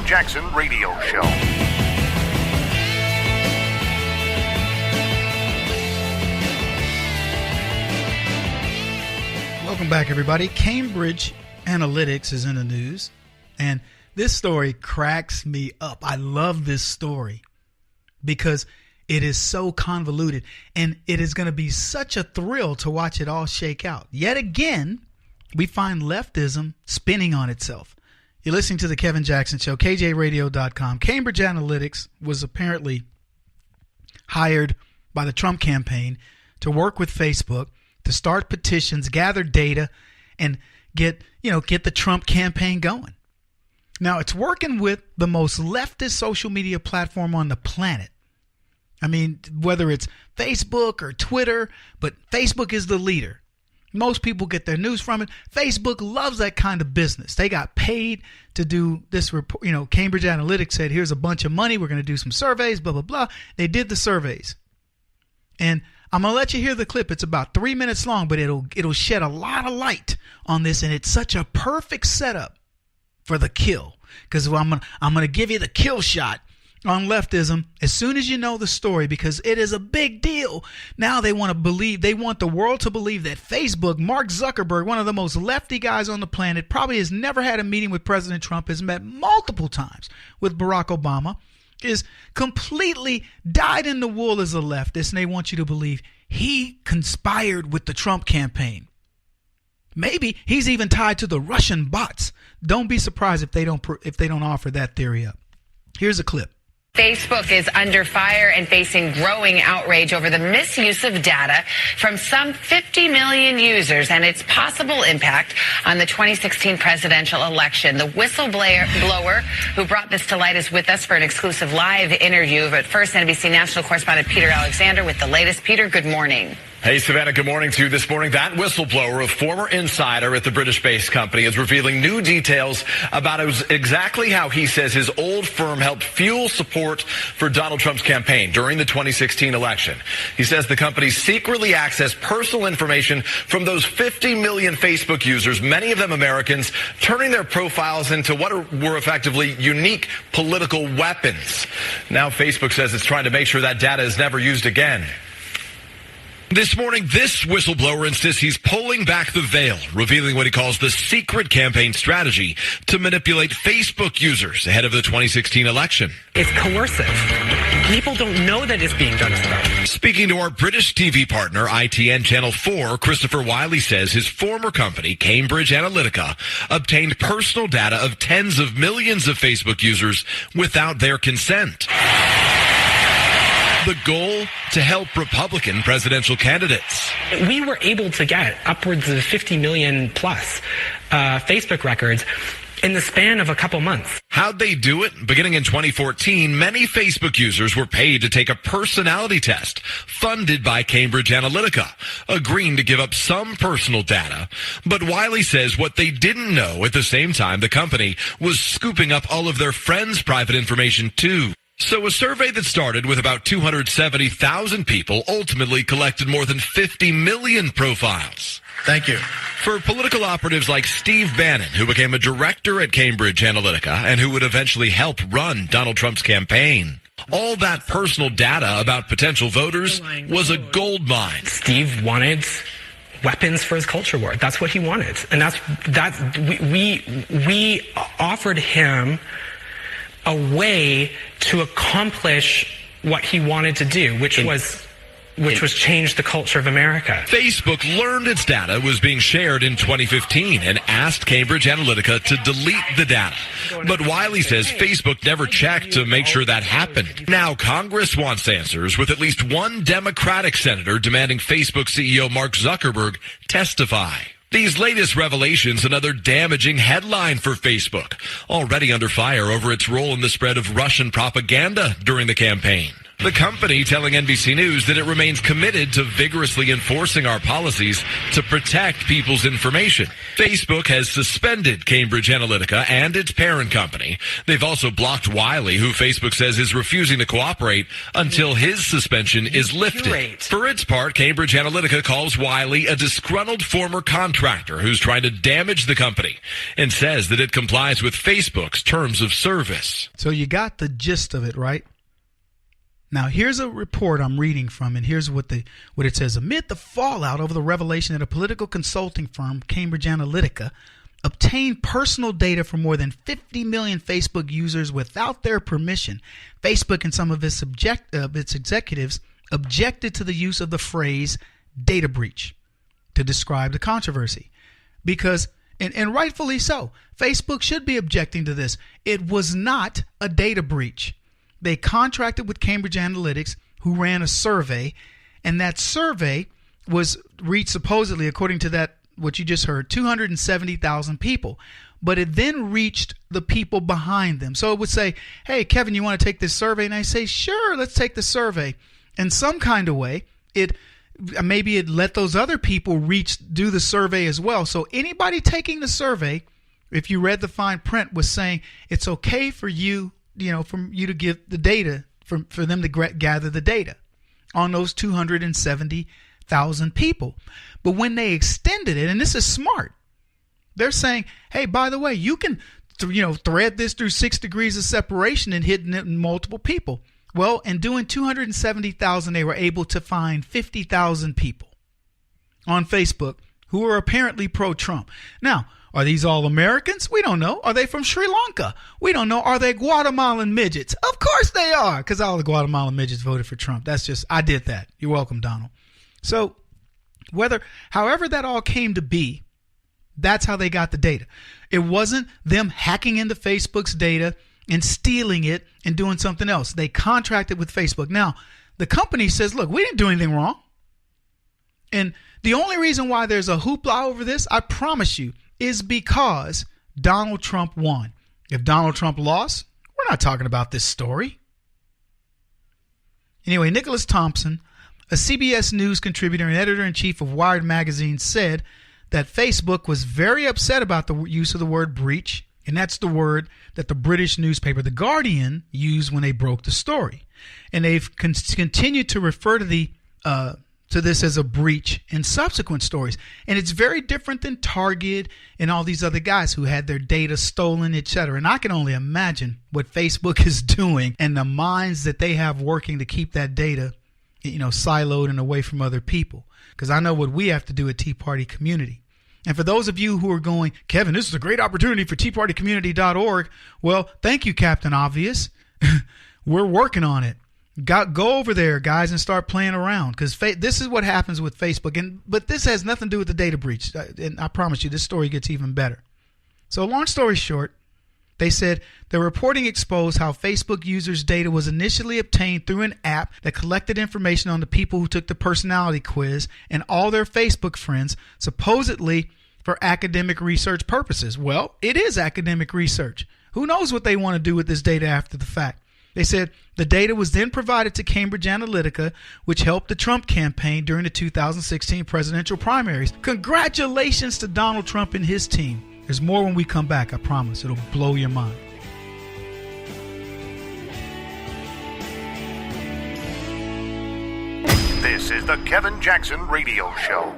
Jackson Radio Show. Welcome back, everybody. Cambridge Analytica is in the news, and this story cracks me up. I love this story because it is so convoluted, and it is going to be such a thrill to watch it all shake out. Yet again, we find leftism spinning on itself. You're listening to the Kevin Jackson Show, KJRadio.com. Cambridge Analytica was apparently hired by the Trump campaign to work with Facebook to start petitions, gather data, and get the Trump campaign going. Now, it's working with the most leftist social media platform on the planet. I mean, whether it's Facebook or Twitter, but Facebook is the leader. Most people get their news from it. Facebook loves that kind of business. They got paid to do this report. Cambridge Analytica said, here's a bunch of money. We're going to do some surveys, blah, blah, blah. They did the surveys. And I'm going to let you hear the clip. It's about 3 minutes long, but it'll shed a lot of light on this. And it's such a perfect setup for the kill. Because I'm going to give you the kill shot on leftism as soon as you know the story, because it is a big deal. Now they want the world to believe that Facebook, Mark Zuckerberg, one of the most lefty guys on the planet, probably has never had a meeting with President Trump, has met multiple times with Barack Obama, is completely dyed in the wool as a leftist, and they want you to believe he conspired with the Trump campaign. Maybe he's even tied to the Russian bots. Don't be surprised if they don't offer that theory up. Here's a clip. Facebook is under fire and facing growing outrage over the misuse of data from some 50 million users and its possible impact on the 2016 presidential election. The whistleblower who brought this to light is with us for an exclusive live interview. But first, NBC national correspondent Peter Alexander with the latest. Peter, good morning. Hey, Savannah, good morning to you this morning. That whistleblower, a former insider at the British-based company, is revealing new details about exactly how he says his old firm helped fuel support for Donald Trump's campaign during the 2016 election. He says the company secretly accessed personal information from those 50 million Facebook users, many of them Americans, turning their profiles into what were effectively unique political weapons. Now Facebook says it's trying to make sure that data is never used again. This morning, this whistleblower insists he's pulling back the veil, revealing what he calls the secret campaign strategy to manipulate Facebook users ahead of the 2016 election. It's coercive. People don't know that it's being done to them. Speaking to our British TV partner, ITN Channel 4, Christopher Wiley says his former company, Cambridge Analytica, obtained personal data of tens of millions of Facebook users without their consent. The goal, to help Republican presidential candidates. We were able to get upwards of 50 million plus Facebook records in the span of a couple months. How'd they do it? Beginning in 2014, many Facebook users were paid to take a personality test funded by Cambridge Analytica, agreeing to give up some personal data. But Wiley says what they didn't know at the same time, the company was scooping up all of their friends' private information too. So a survey that started with about 270,000 people ultimately collected more than 50 million profiles. Thank you. For political operatives like Steve Bannon, who became a director at Cambridge Analytica and who would eventually help run Donald Trump's campaign, all that personal data about potential voters was a gold mine. Steve wanted weapons for his culture war. That's what he wanted. And we offered him a way to accomplish what he wanted to do, which was change the culture of America. Facebook learned its data was being shared in 2015 and asked Cambridge Analytica to delete the data. But Wiley says Facebook never checked to make sure that happened. Now Congress wants answers, with at least one Democratic senator demanding Facebook CEO Mark Zuckerberg testify. These latest revelations, another damaging headline for Facebook, already under fire over its role in the spread of Russian propaganda during the campaign. The company telling NBC News that it remains committed to vigorously enforcing our policies to protect people's information. Facebook has suspended Cambridge Analytica and its parent company. They've also blocked Wiley, who Facebook says is refusing to cooperate until his suspension is lifted. For its part, Cambridge Analytica calls Wiley a disgruntled former contractor who's trying to damage the company and says that it complies with Facebook's terms of service. So you got the gist of it, right? Now, here's a report I'm reading from, and here's what it says. Amid the fallout over the revelation that a political consulting firm, Cambridge Analytica, obtained personal data from more than 50 million Facebook users without their permission, Facebook and some of its executives objected to the use of the phrase data breach to describe the controversy. Because, and rightfully so, Facebook should be objecting to this. It was not a data breach. They contracted with Cambridge Analytica, who ran a survey, and that survey was reached supposedly, according to that, what you just heard, 270,000 people. But it then reached the people behind them. So it would say, hey, Kevin, you want to take this survey? And I say, sure, let's take the survey. In some kind of way, maybe it let those other people do the survey as well. So anybody taking the survey, if you read the fine print, was saying it's okay for you, for you to give the data, for them to gather the data on those 270,000 people. But when they extended it, and this is smart, they're saying, hey, by the way, you can, thread this through 6 degrees of separation and hit multiple people. Well, in doing 270,000, they were able to find 50,000 people on Facebook who are apparently pro-Trump. Now, are these all Americans? We don't know. Are they from Sri Lanka? We don't know. Are they Guatemalan midgets? Of course they are, because all the Guatemalan midgets voted for Trump. I did that. You're welcome, Donald. So however that all came to be, that's how they got the data. It wasn't them hacking into Facebook's data and stealing it and doing something else. They contracted with Facebook. Now, the company says, look, we didn't do anything wrong. And the only reason why there's a hoopla over this, I promise you, is because Donald Trump won. If Donald Trump lost, we're not talking about this story. Anyway, Nicholas Thompson, a CBS News contributor and editor-in-chief of Wired magazine, said that Facebook was very upset about the use of the word breach, and that's the word that the British newspaper The Guardian used when they broke the story. And they've continued to refer to this as a breach in subsequent stories. And it's very different than Target and all these other guys who had their data stolen, etc. And I can only imagine what Facebook is doing and the minds that they have working to keep that data, siloed and away from other people. Because I know what we have to do at Tea Party Community. And for those of you who are going, Kevin, this is a great opportunity for teapartycommunity.org. Well, thank you, Captain Obvious. We're working on it. Go over there, guys, and start playing around, because this is what happens with Facebook. But this has nothing to do with the data breach. And I promise you, this story gets even better. So long story short, they said the reporting exposed how Facebook users' data was initially obtained through an app that collected information on the people who took the personality quiz and all their Facebook friends, supposedly for academic research purposes. Well, it is academic research. Who knows what they want to do with this data after the fact? They said the data was then provided to Cambridge Analytica, which helped the Trump campaign during the 2016 presidential primaries. Congratulations to Donald Trump and his team. There's more when we come back, I promise. It'll blow your mind. This is the Kevin Jackson Radio Show.